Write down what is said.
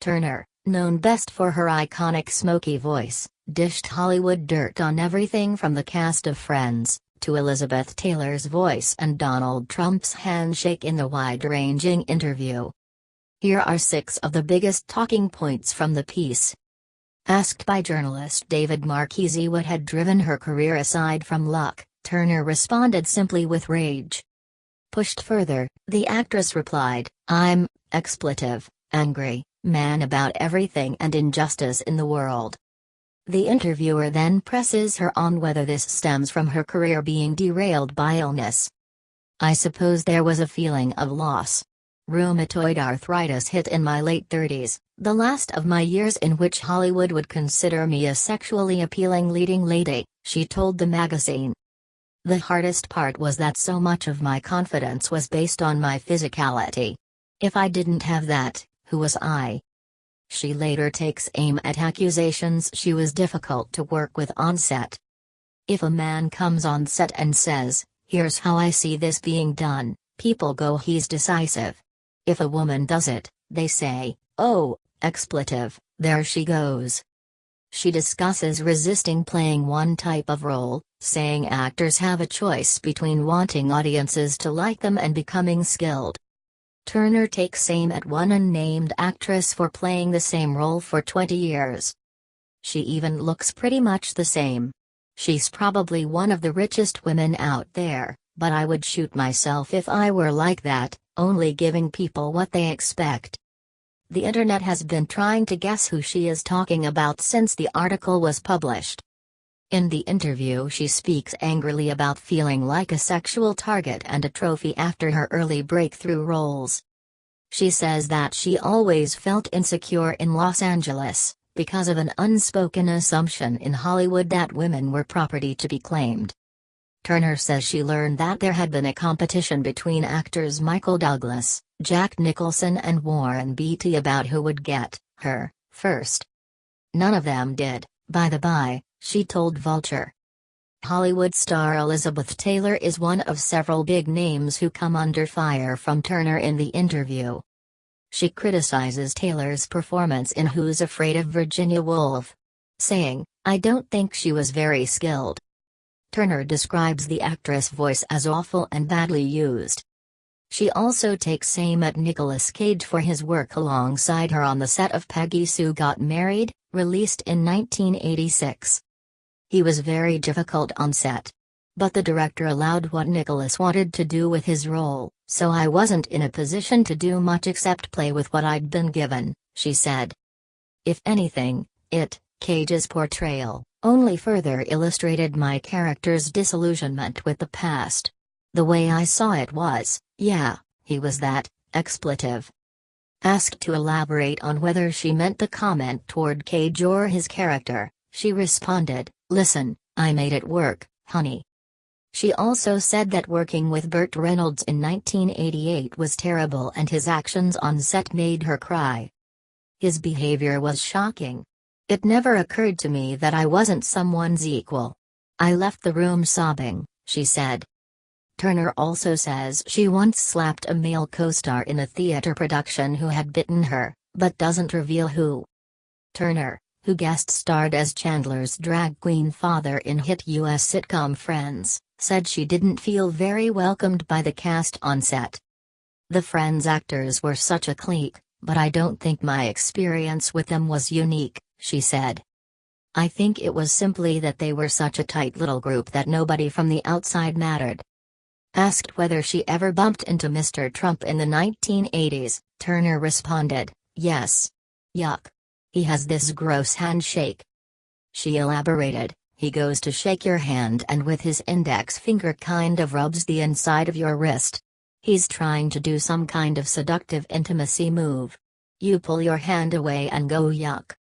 Turner, known best for her iconic smoky voice, dished Hollywood dirt on everything from the cast of Friends, to Elizabeth Taylor's voice and Donald Trump's handshake in the wide-ranging interview. Here are 6 of the biggest talking points from the piece. Asked by journalist David Marchese what had driven her career aside from luck, Turner responded simply with rage. Pushed further, the actress replied, "I'm, expletive, angry, man about everything and injustice in the world." The interviewer then presses her on whether this stems from her career being derailed by illness. "I suppose there was a feeling of loss. Rheumatoid arthritis hit in my late 30s, the last of my years in which Hollywood would consider me a sexually appealing leading lady," she told the magazine. "The hardest part was that so much of my confidence was based on my physicality. If I didn't have that, who was I?" She later takes aim at accusations she was difficult to work with on set. "If a man comes on set and says, 'Here's how I see this being done,' people go, 'He's decisive.' If a woman does it, they say, 'Oh, expletive, there she goes.'" She discusses resisting playing one type of role, saying actors have a choice between wanting audiences to like them and becoming skilled. Turner takes aim at one unnamed actress for playing the same role for 20 years. "She even looks pretty much the same. She's probably one of the richest women out there, but I would shoot myself if I were like that, only giving people what they expect." The internet has been trying to guess who she is talking about since the article was published. In the interview, she speaks angrily about feeling like a sexual target and a trophy after her early breakthrough roles. She says that she always felt insecure in Los Angeles, because of an unspoken assumption in Hollywood that women were property to be claimed. Turner says she learned that there had been a competition between actors Michael Douglas, Jack Nicholson and Warren Beatty about who would get her first. "None of them did, by the by," she told Vulture. Hollywood star Elizabeth Taylor is one of several big names who come under fire from Turner in the interview. She criticizes Taylor's performance in Who's Afraid of Virginia Woolf, saying, "I don't think she was very skilled." Turner describes the actress' voice as awful and badly used. She also takes aim at Nicolas Cage for his work alongside her on the set of Peggy Sue Got Married, released in 1986. "He was very difficult on set. But the director allowed what Nicolas wanted to do with his role, so I wasn't in a position to do much except play with what I'd been given," she said. "If anything, Cage's portrayal, only further illustrated my character's disillusionment with the past. The way I saw it was, yeah, he was that, expletive." Asked to elaborate on whether she meant the comment toward Cage or his character, she responded, "Listen, I made it work, honey." She also said that working with Burt Reynolds in 1988 was terrible and his actions on set made her cry. "His behavior was shocking. It never occurred to me that I wasn't someone's equal. I left the room sobbing," she said. Turner also says she once slapped a male co-star in a theater production who had bitten her, but doesn't reveal who. Turner, who guest-starred as Chandler's drag queen father in hit U.S. sitcom Friends, said she didn't feel very welcomed by the cast on set. "The Friends actors were such a clique, but I don't think my experience with them was unique," she said. "I think it was simply that they were such a tight little group that nobody from the outside mattered." Asked whether she ever bumped into Mr. Trump in the 1980s, Turner responded, "Yes. Yuck. He has this gross handshake." She elaborated, "He goes to shake your hand and with his index finger kind of rubs the inside of your wrist. He's trying to do some kind of seductive intimacy move. You pull your hand away and go yuck."